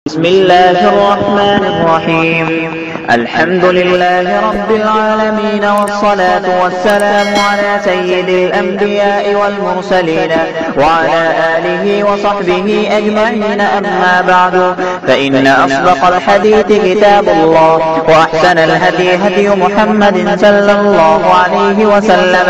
بسم الله الرحمن الرحيم. الحمد لله رب العالمين، والصلاة والسلام على سيد الأنبياء والمرسلين وعلى آله وصحبه أجمعين. أما بعد، فإن أصدق الحديث كتاب الله، وأحسن الهدي هدي محمد صلى الله عليه وسلم،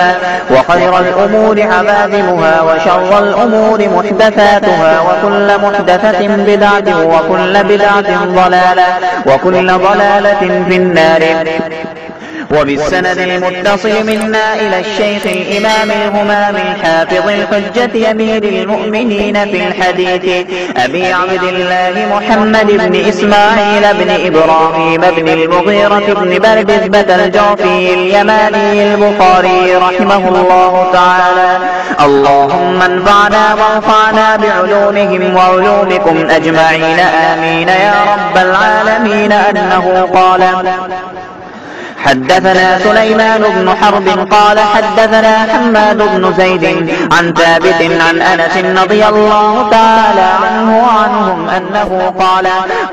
وخير الأمور عبادها، وشر الأمور محدثاتها، وكل محدثة بدعة، وكل بدعة ضلالة، وكل ضلالة في النار. وبالسند المتصل منا إلى الشيخ الإمام الهمام الحافظ الحجة أمير المؤمنين في الحديث أبي عبد الله محمد بن إسماعيل بن إبراهيم بن المغيرة بن بردزبة الجعفي اليماني البخاري رحمه الله تعالى. اللهم انفعنا وانفعنا بعلومهم وعلومكم أجمعين، آمين يا رب العالمين. أنه قال: حدثنا سليمان بن حرب قال حدثنا حماد بن زيد عن ثابت عن أنس رضي الله تعالى عنه وعنهم أنه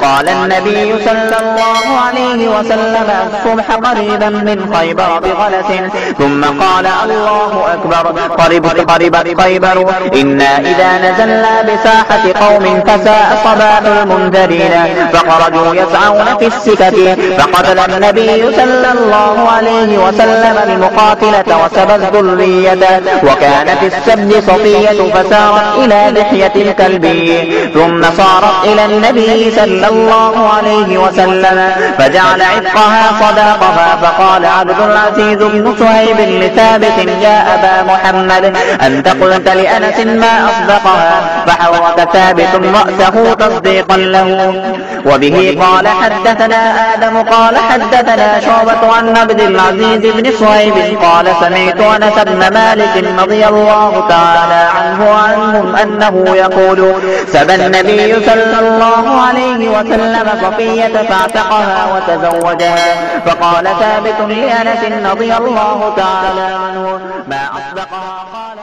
قال النبي صلى الله عليه وسلم: الصبح قريبا من خيبر بغلس، ثم قال: الله أكبر، قربت خيبر، إنا إذا نزلنا بساحة قوم فساء صباح المنذرين، فخرجوا يسعون في السكك، فقتل النبي صلى الله عليه وسلم المقاتلة وسبى الذرية، وكانت السبي صفية فسارت إلى لحية الكلبي، ثم صارت إلى النبي صلى الله عليه وسلم فجعل عتقها صداقها. فقال عبد العزيز بن صهيب لثابت: يا أبا محمد، أنت قلت لأنس ما أصدقها؟ فحرك ثابت رأسه تصديقا له. وبه قال حدثنا آدم قال حدثنا شعبة عن عبد العزيز بن صهيب قال: سمعت أنس بن مالك رضي الله تعالى عنه وعنهم أنه يقول: سبى النبي صلى الله عليه وسلم صفية فاعتقها وتزوجها. فقال ثابت لأنس رضي الله تعالى عنه: ما أصدقها؟ قال: